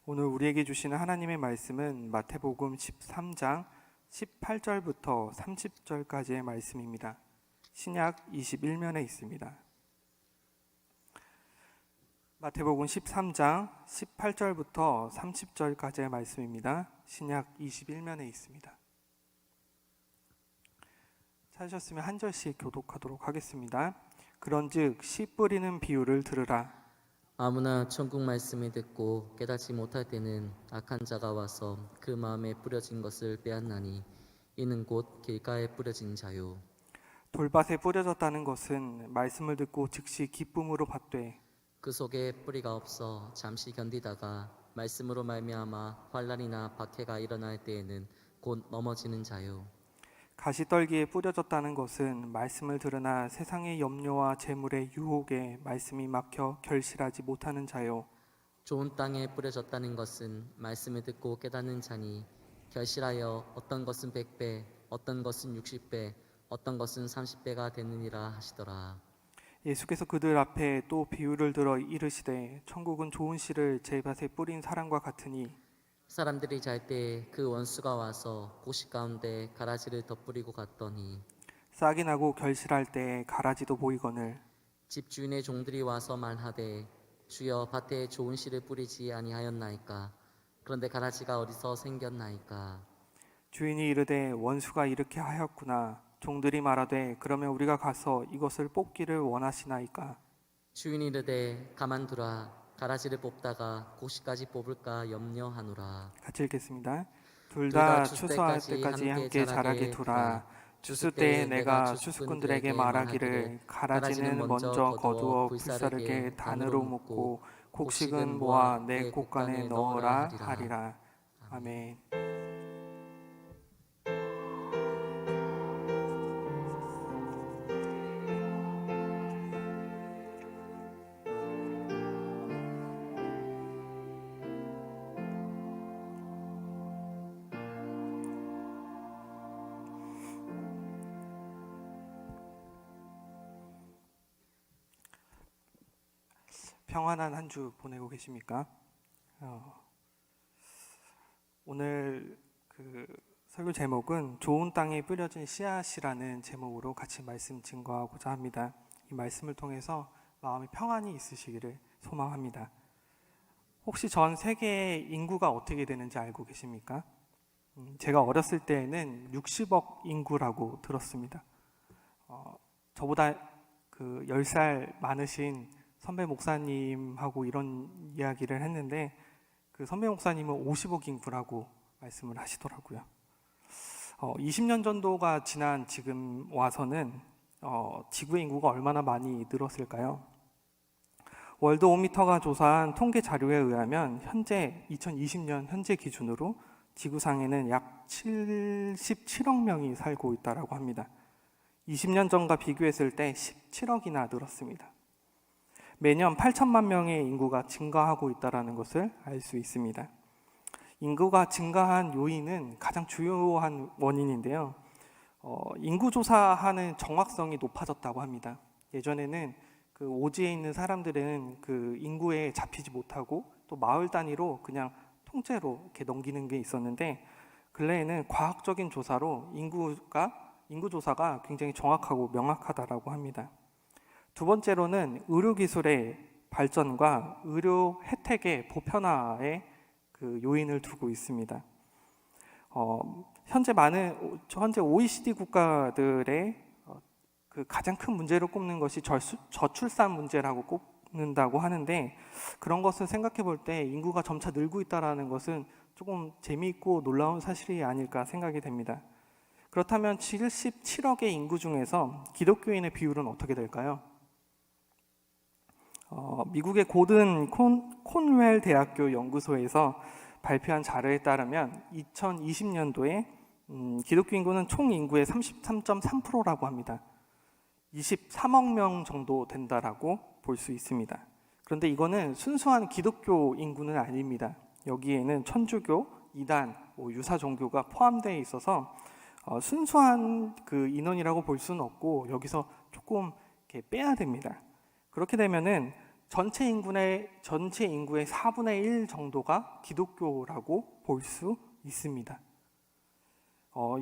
오늘 우리에게 주시는 하나님의 말씀은 마태복음 13장 18절부터 30절까지의 말씀입니다. 신약 21면에 있습니다. 마태복음 13장 18절부터 30절까지의 말씀입니다. 신약 21면에 있습니다. 찾으셨으면 한 절씩 교독하도록 하겠습니다. 그런즉 씨 뿌리는 비유를 들으라. 아무나 천국 말씀을 듣고 깨닫지 못할 때는 악한 자가 와서 그 마음에 뿌려진 것을 빼앗나니 이는 곧 길가에 뿌려진 자요. 돌밭에 뿌려졌다는 것은 말씀을 듣고 즉시 기쁨으로 받되 그 속에 뿌리가 없어 잠시 견디다가 말씀으로 말미암아 환난이나 박해가 일어날 때에는 곧 넘어지는 자요. 가시떨기에 뿌려졌다는 것은 말씀을 들으나 세상의 염려와 재물의 유혹에 말씀이 막혀 결실하지 못하는 자요. 좋은 땅에 뿌려졌다는 것은 말씀을 듣고 깨닫는 자니 결실하여 어떤 것은 100배, 어떤 것은 60배, 어떤 것은 30배가 되느니라 하시더라. 예수께서 그들 앞에 또 비유를 들어 이르시되 천국은 좋은 씨를 제 밭에 뿌린 사람과 같으니 사람들이 잘 때 그 원수가 와서 고시 가운데 가라지를 덧뿌리고 갔더니 싹이 나고 결실할 때 가라지도 보이거늘 집주인의 종들이 와서 말하되 주여 밭에 좋은 씨를 뿌리지 아니하였나이까. 그런데 가라지가 어디서 생겼나이까. 주인이 이르되 원수가 이렇게 하였구나. 종들이 말하되 그러면 우리가 가서 이것을 뽑기를 원하시나이까. 주인이 이르되 가만두라. 가라지를 뽑다가 고시까지 뽑을까 염려하노라. 같이 읽겠습니다. 둘 둘 다 다 추수할 추수 때까지 때까지 함께 자라게 두라. 추수 때에 내가 추수꾼들에게 말하기를 가라지는 먼저 거두어 불사르게 단으로 묶고 곡식은 모아 내 곡간에 넣어라 하리라. 아멘. 평안한 한 주 보내고 계십니까? 오늘 설교 제목은 좋은 땅에 뿌려진 씨앗이라는 제목으로 같이 말씀 증거하고자 합니다. 이 말씀을 통해서 마음의 평안이 있으시기를 소망합니다. 혹시 전 세계의 인구가 어떻게 되는지 알고 계십니까? 제가 어렸을 때에는 60억 인구라고 들었습니다. 저보다 10살 많으신 선배 목사님하고 이런 이야기를 했는데 그 선배 목사님은 50억 인구라고 말씀을 하시더라고요. 20년 정도가 지난 지금 와서는 지구의 인구가 얼마나 많이 늘었을까요? 월드 오미터가 조사한 통계 자료에 의하면 현재 2020년 현재 기준으로 지구상에는 약 77억 명이 살고 있다고 합니다. 20년 전과 비교했을 때 17억이나 늘었습니다. 매년 8천만 명의 인구가 증가하고 있다는 것을 알 수 있습니다. 인구가 증가한 요인은 가장 주요한 원인인데요. 인구 조사하는 정확성이 높아졌다고 합니다. 예전에는 그 오지에 있는 사람들은 그 인구에 잡히지 못하고 또 마을 단위로 그냥 통째로 이렇게 넘기는 게 있었는데 근래에는 과학적인 조사로 인구 조사가 굉장히 정확하고 명확하다라고 합니다. 두 번째로는 의료기술의 발전과 의료 혜택의 보편화에 그 요인을 두고 있습니다. 현재 OECD 국가들의 그 가장 큰 문제로 꼽는 것이 저출산 문제라고 꼽는다고 하는데 그런 것을 생각해 볼 때 인구가 점차 늘고 있다는 것은 조금 재미있고 놀라운 사실이 아닐까 생각이 됩니다. 그렇다면 77억의 인구 중에서 기독교인의 비율은 어떻게 될까요? 미국의 고든 콘웰 대학교 연구소에서 발표한 자료에 따르면 2020년도에 기독교 인구는 총 인구의 33.3%라고 합니다. 23억 명 정도 된다라고 볼 수 있습니다. 그런데 이거는 순수한 기독교 인구는 아닙니다. 여기에는 천주교, 이단, 유사 종교가 포함되어 있어서 순수한 그 인원이라고 볼 수는 없고 여기서 조금 이렇게 빼야 됩니다. 그렇게 되면은 전체 인구의 4분의 1 정도가 기독교라고 볼 수 있습니다.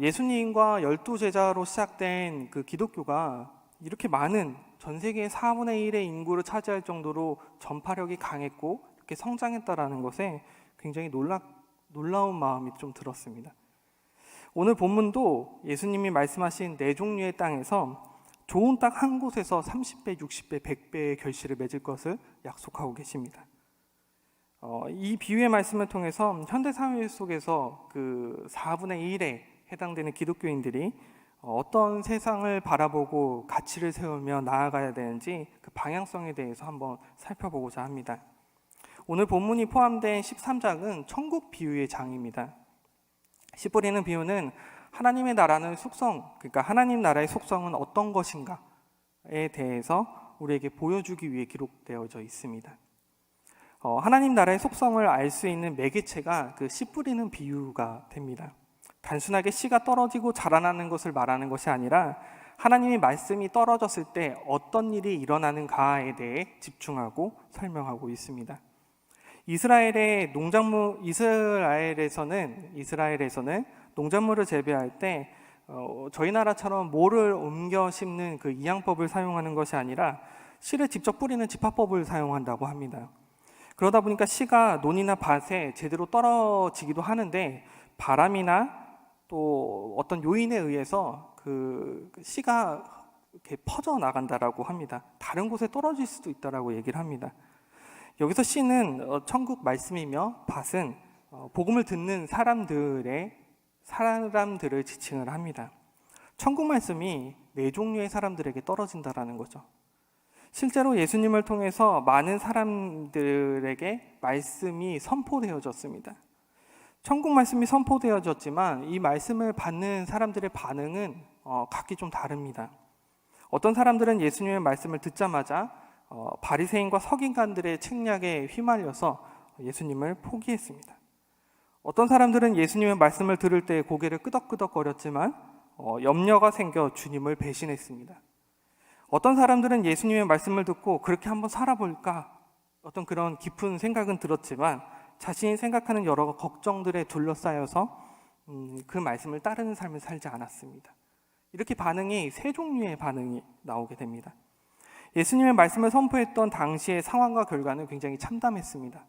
예수님과 12제자로 시작된 그 기독교가 이렇게 많은 전 세계의 4분의 1의 인구를 차지할 정도로 전파력이 강했고 이렇게 성장했다라는 것에 굉장히 놀라운 마음이 좀 들었습니다. 오늘 본문도 예수님이 말씀하신 네 종류의 땅에서 좋은 땅 한 곳에서 30배, 60배, 100배의 결실을 맺을 것을 약속하고 계십니다. 이 비유의 말씀을 통해서 현대 사회 속에서 그 4분의 1에 해당되는 기독교인들이 어떤 세상을 바라보고 가치를 세우며 나아가야 되는지 그 방향성에 대해서 한번 살펴보고자 합니다. 오늘 본문이 포함된 13장은 천국 비유의 장입니다. 씨 뿌리는 비유는 하나님의 나라는 속성, 그러니까 하나님 나라의 속성은 어떤 것인가에 대해서 우리에게 보여주기 위해 기록되어져 있습니다. 하나님 나라의 속성을 알 수 있는 매개체가 그 씨 뿌리는 비유가 됩니다. 단순하게 씨가 떨어지고 자라나는 것을 말하는 것이 아니라 하나님의 말씀이 떨어졌을 때 어떤 일이 일어나는가에 대해 집중하고 설명하고 있습니다. 이스라엘에서는 농작물을 재배할 때 저희 나라처럼 모를 옮겨 심는 그 이양법을 사용하는 것이 아니라 씨를 직접 뿌리는 집합법을 사용한다고 합니다. 그러다 보니까 씨가 논이나 밭에 제대로 떨어지기도 하는데 바람이나 또 어떤 요인에 의해서 그 씨가 이렇게 퍼져 나간다라고 합니다. 다른 곳에 떨어질 수도 있다라고 얘기를 합니다. 여기서 씨는 천국 말씀이며 밭은 복음을 듣는 사람들을 지칭을 합니다. 천국 말씀이 네 종류의 사람들에게 떨어진다라는 거죠. 실제로 예수님을 통해서 많은 사람들에게 말씀이 선포되어졌습니다. 천국 말씀이 선포되어졌지만 이 말씀을 받는 사람들의 반응은 각기 좀 다릅니다. 어떤 사람들은 예수님의 말씀을 듣자마자 바리새인과 서기관들의 책략에 휘말려서 예수님을 포기했습니다. 어떤 사람들은 예수님의 말씀을 들을 때 고개를 끄덕끄덕거렸지만 염려가 생겨 주님을 배신했습니다. 어떤 사람들은 예수님의 말씀을 듣고 그렇게 한번 살아볼까 어떤 그런 깊은 생각은 들었지만 자신이 생각하는 여러 걱정들에 둘러싸여서 그 말씀을 따르는 삶을 살지 않았습니다. 이렇게 세 종류의 반응이 나오게 됩니다. 예수님의 말씀을 선포했던 당시의 상황과 결과는 굉장히 참담했습니다.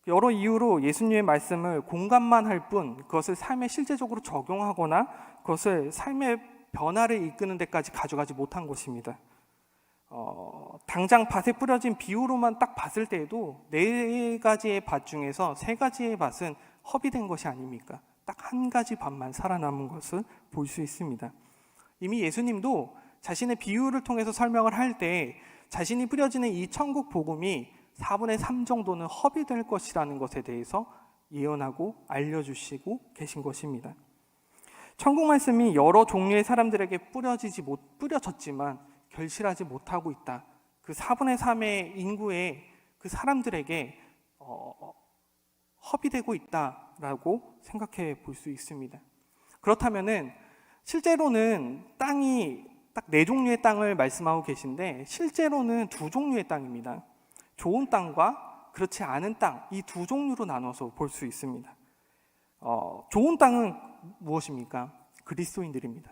여러 이유로 예수님의 말씀을 공감만 할 뿐 그것을 삶에 실제적으로 적용하거나 그것을 삶의 변화를 이끄는 데까지 가져가지 못한 것입니다. 당장 밭에 뿌려진 비유로만 딱 봤을 때에도 4가지의 밭 중에서 3가지의 밭은 허비된 것이 아닙니까? 딱 1가지 밭만 살아남은 것을 볼 수 있습니다. 이미 예수님도 자신의 비유를 통해서 설명을 할 때 자신이 뿌려지는 이 천국 복음이 4분의 3 정도는 허비될 것이라는 것에 대해서 예언하고 알려주시고 계신 것입니다. 천국 말씀이 여러 종류의 사람들에게 뿌려졌지만 결실하지 못하고 있다. 그 4분의 3의 인구의 그 사람들에게 허비되고 있다라고 생각해 볼 수 있습니다. 그렇다면은 실제로는 땅이 딱 4종류의 땅을 말씀하고 계신데 실제로는 2종류의 땅입니다. 좋은 땅과 그렇지 않은 땅, 이 2종류로 나눠서 볼 수 있습니다. 좋은 땅은 무엇입니까? 그리스도인들입니다.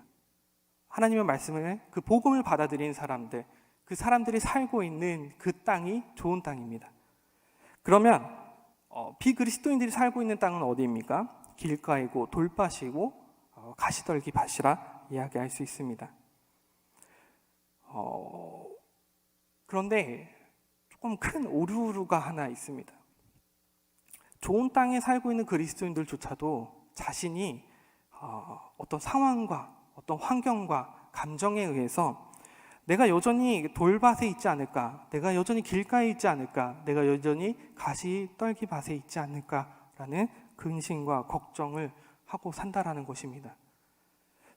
하나님의 말씀을 그 복음을 받아들인 사람들, 그 사람들이 살고 있는 그 땅이 좋은 땅입니다. 그러면 비그리스도인들이 살고 있는 땅은 어디입니까? 길가이고 돌밭이고 가시떨기 밭이라 이야기할 수 있습니다. 그런데 조금 큰 오류가 하나 있습니다. 좋은 땅에 살고 있는 그리스도인들조차도 자신이 어떤 상황과 어떤 환경과 감정에 의해서 내가 여전히 돌밭에 있지 않을까, 내가 여전히 길가에 있지 않을까, 내가 여전히 가시떨기 밭에 있지 않을까라는 근심과 걱정을 하고 산다라는 것입니다.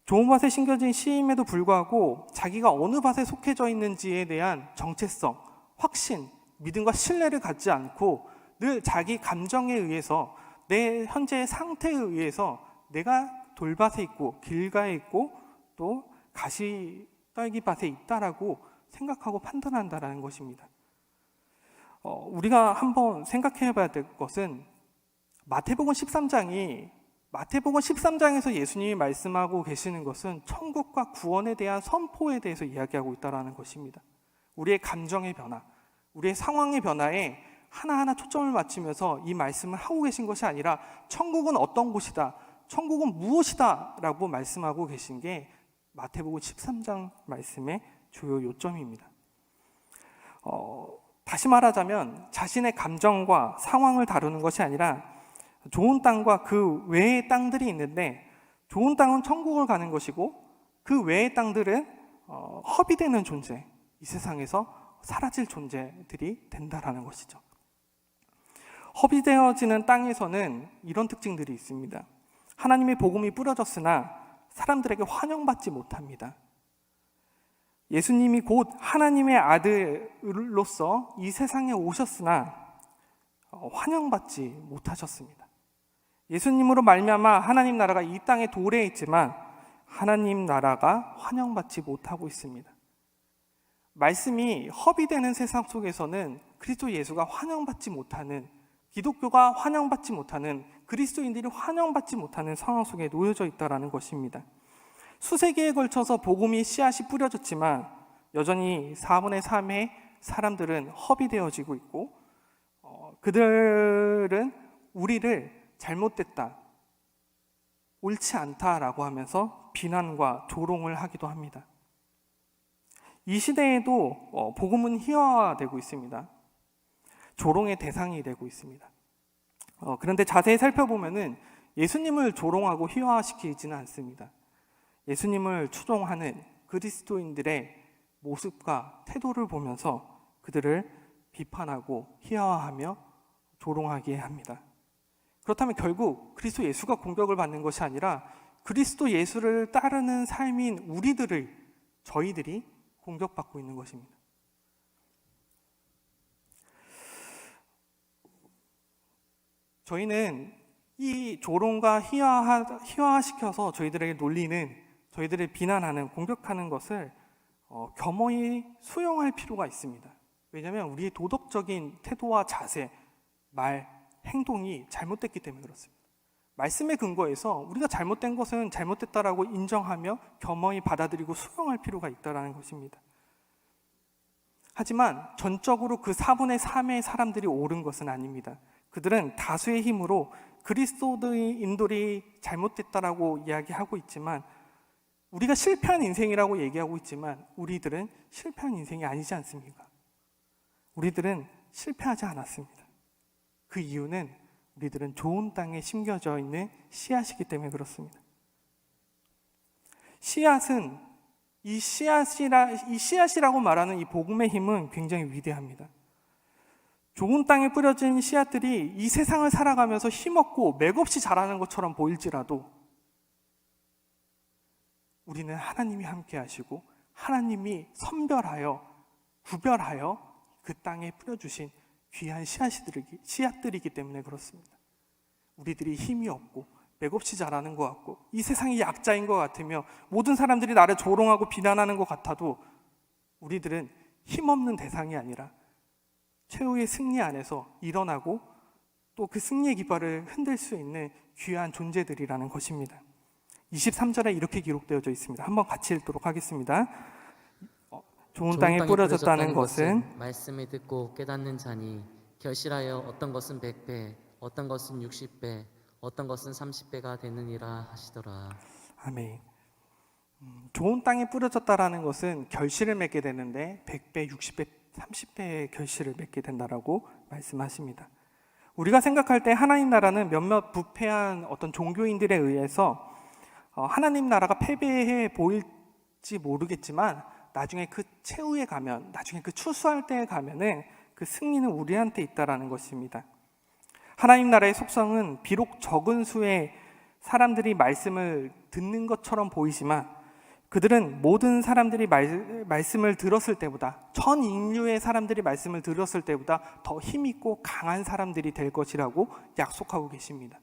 좋은 밭에 심겨진 씨임에도 불구하고 자기가 어느 밭에 속해져 있는지에 대한 정체성, 확신, 믿음과 신뢰를 갖지 않고 늘 자기 감정에 의해서 내 현재의 상태에 의해서 내가 돌밭에 있고 길가에 있고 또 가시떨기밭에 있다라고 생각하고 판단한다라는 것입니다. 우리가 한번 생각해 봐야 될 것은 마태복음 13장에서 예수님이 말씀하고 계시는 것은 천국과 구원에 대한 선포에 대해서 이야기하고 있다는 것입니다. 우리의 감정의 변화, 우리의 상황의 변화에 하나하나 초점을 맞추면서 이 말씀을 하고 계신 것이 아니라 천국은 어떤 곳이다, 천국은 무엇이다 라고 말씀하고 계신 게 마태복음 13장 말씀의 주요 요점입니다. 다시 말하자면 자신의 감정과 상황을 다루는 것이 아니라 좋은 땅과 그 외의 땅들이 있는데, 좋은 땅은 천국을 가는 것이고 그 외의 땅들은 허비되는 존재, 이 세상에서 사라질 존재들이 된다라는 것이죠. 허비되어지는 땅에서는 이런 특징들이 있습니다. 하나님의 복음이 뿌려졌으나 사람들에게 환영받지 못합니다. 예수님이 곧 하나님의 아들로서 이 세상에 오셨으나 환영받지 못하셨습니다. 예수님으로 말미암아 하나님 나라가 이 땅에 도래해 있지만 하나님 나라가 환영받지 못하고 있습니다. 말씀이 허비되는 세상 속에서는 그리스도 예수가 환영받지 못하는, 기독교가 환영받지 못하는, 그리스도인들이 환영받지 못하는 상황 속에 놓여져 있다는 것입니다. 수세기에 걸쳐서 복음이 씨앗이 뿌려졌지만 여전히 4분의 3의 사람들은 허비되어지고 있고, 그들은 우리를 잘못됐다, 옳지 않다라고 하면서 비난과 조롱을 하기도 합니다. 이 시대에도 복음은 희화화되고 있습니다. 조롱의 대상이 되고 있습니다. 그런데 자세히 살펴보면은 예수님을 조롱하고 희화화시키지는 않습니다. 예수님을 추종하는 그리스도인들의 모습과 태도를 보면서 그들을 비판하고 희화화하며 조롱하게 합니다. 그렇다면 결국 그리스도 예수가 공격을 받는 것이 아니라 그리스도 예수를 따르는 삶인 저희들이 공격받고 있는 것입니다. 저희는 이 조롱과 희화화시켜서 저희들에게 놀리는, 저희들을 비난하는, 공격하는 것을 겸허히 수용할 필요가 있습니다. 왜냐하면 우리의 도덕적인 태도와 자세, 말, 행동이 잘못됐기 때문에 그렇습니다. 말씀의 근거에서 우리가 잘못된 것은 잘못됐다라고 인정하며 겸허히 받아들이고 수용할 필요가 있다는 것입니다. 하지만 전적으로 그 4분의 3의 사람들이 옳은 것은 아닙니다. 그들은 다수의 힘으로 그리스도인들이 잘못됐다라고 이야기하고 있지만, 우리가 실패한 인생이라고 얘기하고 있지만 우리들은 실패한 인생이 아니지 않습니까? 우리들은 실패하지 않았습니다. 그 이유는 우리들은 좋은 땅에 심겨져 있는 씨앗이기 때문에 그렇습니다. 이 씨앗이라고 말하는 이 복음의 힘은 굉장히 위대합니다. 좋은 땅에 뿌려진 씨앗들이 이 세상을 살아가면서 힘없고 맥없이 자라는 것처럼 보일지라도 우리는 하나님이 함께 하시고 하나님이 선별하여 구별하여 그 땅에 뿌려주신 귀한 씨앗들이기 때문에 그렇습니다. 우리들이 힘이 없고 맥없이 자라는 것 같고 이 세상이 약자인 것 같으며 모든 사람들이 나를 조롱하고 비난하는 것 같아도 우리들은 힘없는 대상이 아니라 최후의 승리 안에서 일어나고 또 그 승리의 깃발을 흔들 수 있는 귀한 존재들이라는 것입니다. 23절에 이렇게 기록되어져 있습니다. 한번 같이 읽도록 하겠습니다. 좋은 땅에 뿌려졌다는 것은 말씀을 듣고 깨닫는 자니 결실하여 어떤 것은 100배, 어떤 것은 60배, 어떤 것은 30배가 되느니라 하시더라. 아멘. 좋은 땅에 뿌려졌다라는 것은 결실을 맺게 되는데 100배, 60배, 30배의 결실을 맺게 된다라고 말씀하십니다. 우리가 생각할 때 하나님 나라는 몇몇 부패한 어떤 종교인들에 의해서 하나님 나라가 패배해 보일지 모르겠지만 나중에 그 최후에 가면, 나중에 그 추수할 때에 가면은 그 승리는 우리한테 있다라는 것입니다. 하나님 나라의 속성은 비록 적은 수의 사람들이 말씀을 듣는 것처럼 보이지만 그들은 모든 사람들이 말씀을 들었을 때보다, 전 인류의 사람들이 말씀을 들었을 때보다 더 힘있고 강한 사람들이 될 것이라고 약속하고 계십니다.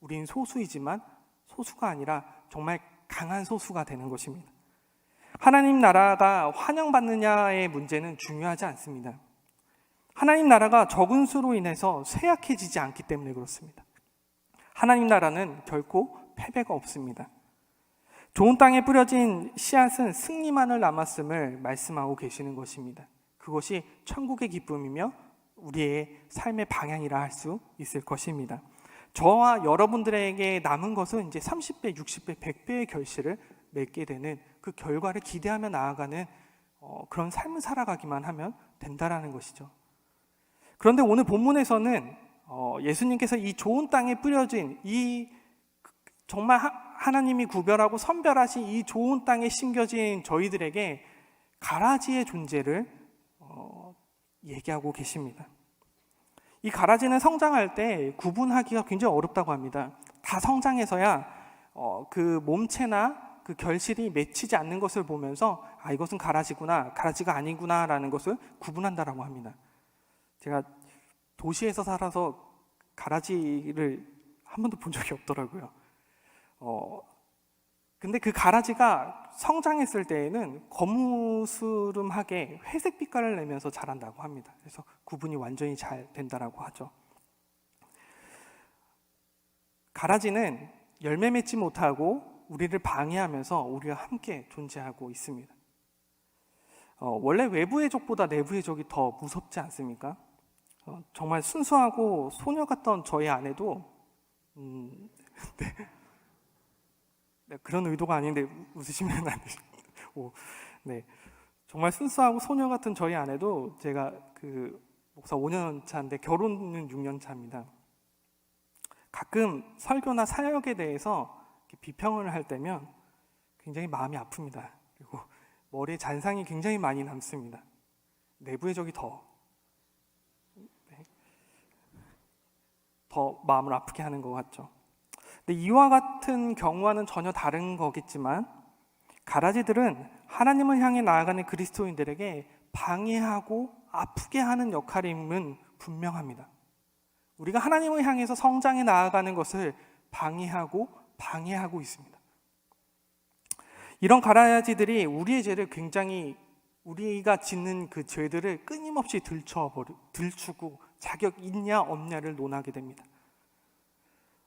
우린 소수이지만 소수가 아니라 정말 강한 소수가 되는 것입니다. 하나님 나라가 환영받느냐의 문제는 중요하지 않습니다. 하나님 나라가 적은 수로 인해서 쇠약해지지 않기 때문에 그렇습니다. 하나님 나라는 결코 패배가 없습니다. 좋은 땅에 뿌려진 씨앗은 승리만을 남았음을 말씀하고 계시는 것입니다. 그것이 천국의 기쁨이며 우리의 삶의 방향이라 할 수 있을 것입니다. 저와 여러분들에게 남은 것은 이제 30배, 60배, 100배의 결실을 맺게 되는 그 결과를 기대하며 나아가는 그런 삶을 살아가기만 하면 된다라는 것이죠. 그런데 오늘 본문에서는 예수님께서 이 좋은 땅에 뿌려진 이 정말 하나님이 구별하고 선별하신 이 좋은 땅에 심겨진 저희들에게 가라지의 존재를 얘기하고 계십니다. 이 가라지는 성장할 때 구분하기가 굉장히 어렵다고 합니다. 다 성장해서야 그 몸체나 그 결실이 맺히지 않는 것을 보면서 이것은 가라지구나, 가라지가 아니구나라는 것을 구분한다라고 합니다. 제가 도시에서 살아서 가라지를 한 번도 본 적이 없더라고요. 근데 그 가라지가 성장했을 때에는 거무스름하게 회색 빛깔을 내면서 자란다고 합니다. 그래서 구분이 완전히 잘 된다라고 하죠. 가라지는 열매 맺지 못하고 우리를 방해하면서 우리와 함께 존재하고 있습니다. 원래 외부의 적보다 내부의 적이 더 무섭지 않습니까? 정말 순수하고 소녀 같던 저희 아내도 네, 그런 의도가 아닌데 웃으시면 안 되죠. 네, 정말 순수하고 소녀 같은 저희 아내도 제가 그 목사 5년 차인데 결혼은 6년 차입니다. 가끔 설교나 사역에 대해서 비평을 할 때면 굉장히 마음이 아픕니다. 그리고 머리에 잔상이 굉장히 많이 남습니다. 내부의 적이 더 마음을 아프게 하는 것 같죠. 근데 이와 같은 경우와는 전혀 다른 거겠지만 가라지들은 하나님을 향해 나아가는 그리스도인들에게 방해하고 아프게 하는 역할임은 분명합니다. 우리가 하나님을 향해서 성장해 나아가는 것을 방해하고 있습니다. 이런 가라지들이 우리의 죄를 굉장히 우리가 짓는 그 죄들을 끊임없이 들추고 자격 있냐 없냐를 논하게 됩니다.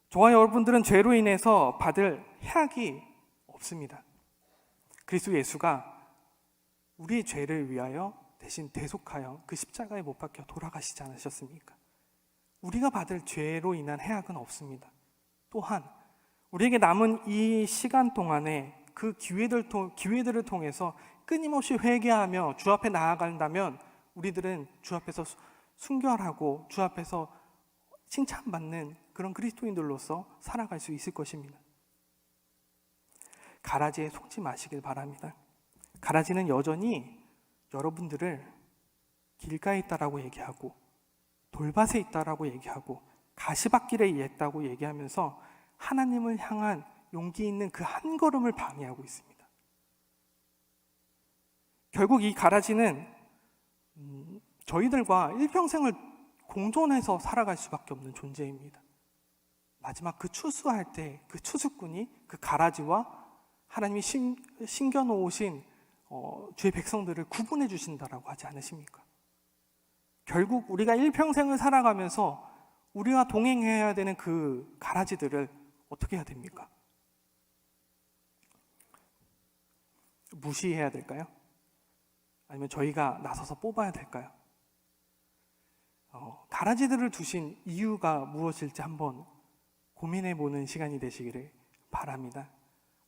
저와 여러분들은 죄로 인해서 받을 해악이 없습니다. 그리스도 예수가 우리의 죄를 위하여 대신 대속하여 그 십자가에 못 박혀 돌아가시지 않으셨습니까? 우리가 받을 죄로 인한 해악은 없습니다. 또한 우리에게 남은 이 시간 동안에 그 기회들을 통해서 끊임없이 회개하며 주 앞에 나아간다면 우리들은 주 앞에서 순결하고 주 앞에서 칭찬받는 그런 그리스도인들로서 살아갈 수 있을 것입니다. 가라지에 속지 마시길 바랍니다. 가라지는 여전히 여러분들을 길가에 있다라고 얘기하고 돌밭에 있다라고 얘기하고 가시밭길에 있다고 얘기하면서 하나님을 향한 용기 있는 그 한 걸음을 방해하고 있습니다. 결국 이 가라지는 저희들과 일평생을 공존해서 살아갈 수밖에 없는 존재입니다. 마지막 그 추수할 때 그 추수꾼이 그 가라지와 하나님이 심겨놓으신 주의 백성들을 구분해 주신다라고 하지 않으십니까? 결국 우리가 일평생을 살아가면서 우리와 동행해야 되는 그 가라지들을 어떻게 해야 됩니까? 무시해야 될까요? 아니면 저희가 나서서 뽑아야 될까요? 가라지들을 두신 이유가 무엇일지 한번 고민해보는 시간이 되시기를 바랍니다.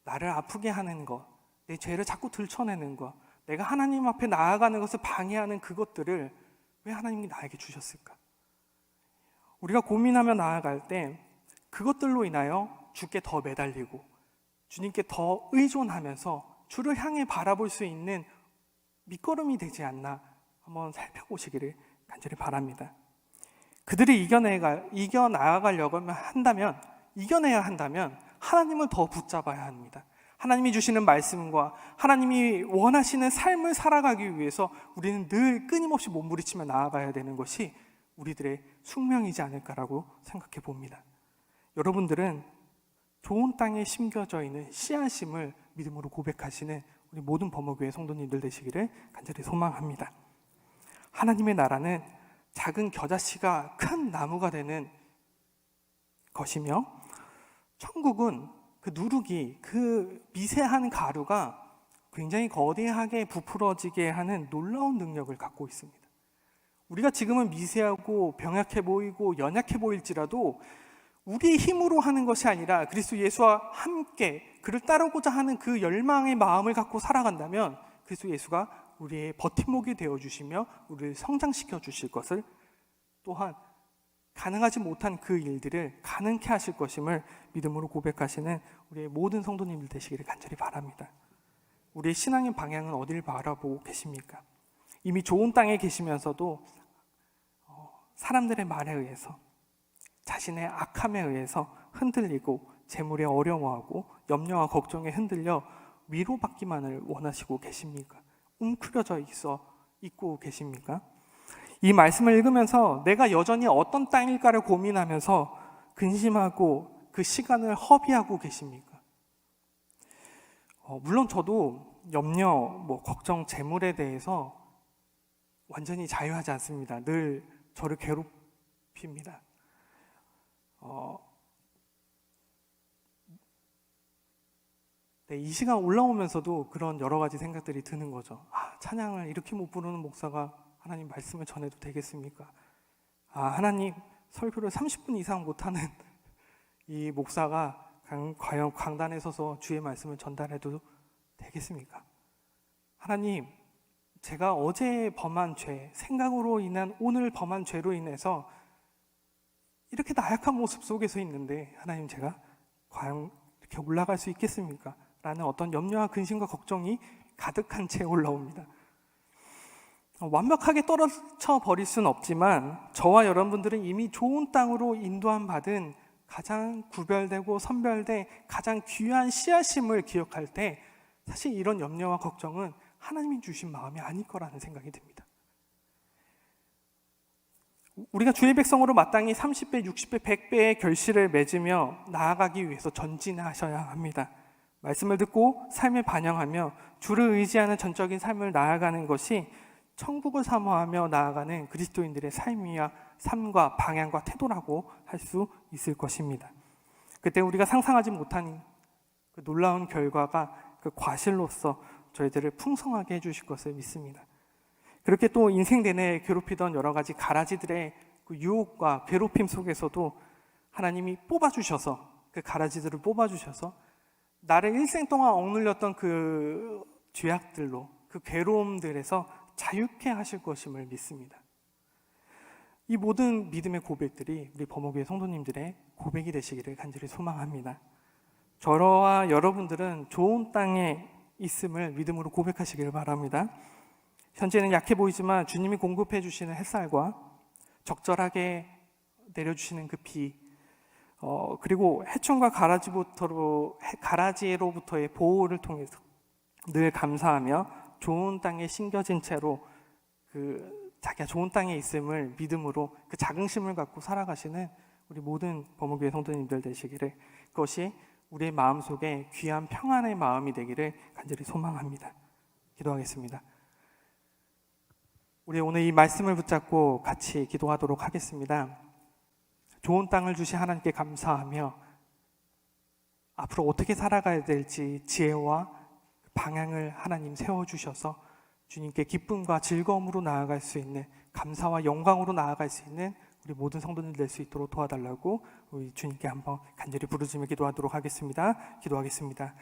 나를 아프게 하는 것, 내 죄를 자꾸 들춰내는 것, 내가 하나님 앞에 나아가는 것을 방해하는 그것들을 왜 하나님이 나에게 주셨을까? 우리가 고민하며 나아갈 때 그것들로 인하여 주께 더 매달리고 주님께 더 의존하면서 주를 향해 바라볼 수 있는 밑거름이 되지 않나 한번 살펴보시기를 간절히 바랍니다. 그들이 이겨나가려고 이겨내야 한다면 하나님을 더 붙잡아야 합니다. 하나님이 주시는 말씀과 하나님이 원하시는 삶을 살아가기 위해서 우리는 늘 끊임없이 몸부림치며 나아가야 되는 것이 우리들의 숙명이지 않을까라고 생각해 봅니다. 여러분들은 좋은 땅에 심겨져 있는 씨앗임을 믿음으로 고백하시는 우리 모든 범어교회 성도님들 되시기를 간절히 소망합니다. 하나님의 나라는 작은 겨자씨가 큰 나무가 되는 것이며, 천국은 그 누룩이, 그 미세한 가루가 굉장히 거대하게 부풀어지게 하는 놀라운 능력을 갖고 있습니다. 우리가 지금은 미세하고 병약해 보이고 연약해 보일지라도 우리의 힘으로 하는 것이 아니라 그리스도 예수와 함께 그를 따르고자 하는 그 열망의 마음을 갖고 살아간다면 그리스도 예수가 우리의 버팀목이 되어주시며 우리를 성장시켜 주실 것을, 또한 가능하지 못한 그 일들을 가능케 하실 것임을 믿음으로 고백하시는 우리의 모든 성도님들 되시기를 간절히 바랍니다. 우리의 신앙의 방향은 어디를 바라보고 계십니까? 이미 좋은 땅에 계시면서도 사람들의 말에 의해서, 자신의 악함에 의해서 흔들리고 재물에 어려워하고 염려와 걱정에 흔들려 위로받기만을 원하시고 계십니까? 웅크려져 있고 계십니까? 이 말씀을 읽으면서 내가 여전히 어떤 땅일까를 고민하면서 근심하고 그 시간을 허비하고 계십니까? 물론 저도 염려, 걱정, 재물에 대해서 완전히 자유하지 않습니다. 늘 저를 괴롭힙니다. 이 시간 올라오면서도 그런 여러 가지 생각들이 드는 거죠. 찬양을 이렇게 못 부르는 목사가 하나님 말씀을 전해도 되겠습니까? 하나님 설교를 30분 이상 못하는 이 목사가 과연 강단에 서서 주의 말씀을 전달해도 되겠습니까? 하나님, 제가 어제 범한 죄, 생각으로 인한 오늘 범한 죄로 인해서 이렇게 나약한 모습 속에서 있는데 하나님, 제가 과연 이렇게 올라갈 수 있겠습니까? 라는 어떤 염려와 근심과 걱정이 가득한 채 올라옵니다. 완벽하게 떨어져 버릴 수는 없지만 저와 여러분들은 이미 좋은 땅으로 인도함 받은 가장 구별되고 선별된 가장 귀한 씨앗임을 기억할 때 사실 이런 염려와 걱정은 하나님이 주신 마음이 아닐 거라는 생각이 듭니다. 우리가 주의 백성으로 마땅히 30배, 60배, 100배의 결실을 맺으며 나아가기 위해서 전진하셔야 합니다. 말씀을 듣고 삶에 반영하며 주를 의지하는 전적인 삶을 나아가는 것이 천국을 사모하며 나아가는 그리스도인들의 삶과 방향과 태도라고 할 수 있을 것입니다. 그때 우리가 상상하지 못한 그 놀라운 결과가 그 과실로서 저희들을 풍성하게 해주실 것을 믿습니다. 그렇게 또 인생 내내 괴롭히던 여러 가지 가라지들의 그 유혹과 괴롭힘 속에서도 하나님이 뽑아주셔서, 그 가라지들을 뽑아주셔서 나를 일생 동안 억눌렸던 그 죄악들로, 그 괴로움들에서 자유케 하실 것임을 믿습니다. 이 모든 믿음의 고백들이 우리 범어교회 성도님들의 고백이 되시기를 간절히 소망합니다. 저와 여러분들은 좋은 땅에 있음을 믿음으로 고백하시기를 바랍니다. 현재는 약해 보이지만 주님이 공급해 주시는 햇살과 적절하게 내려주시는 그 비, 그리고 해충과 가라지로부터의 보호를 통해서 늘 감사하며 좋은 땅에 심겨진 채로 자기가 좋은 땅에 있음을 믿음으로 그 자긍심을 갖고 살아가시는 우리 모든 범어교회 성도님들 되시기를, 그것이 우리의 마음속에 귀한 평안의 마음이 되기를 간절히 소망합니다. 기도하겠습니다. 우리 오늘 이 말씀을 붙잡고 같이 기도하도록 하겠습니다. 좋은 땅을 주신 하나님께 감사하며 앞으로 어떻게 살아가야 될지 지혜와 방향을 하나님 세워주셔서 주님께 기쁨과 즐거움으로 나아갈 수 있는, 감사와 영광으로 나아갈 수 있는 우리 모든 성도들 될 수 있도록 도와달라고 우리 주님께 한번 간절히 부르짖으며 기도하도록 하겠습니다. 기도하겠습니다.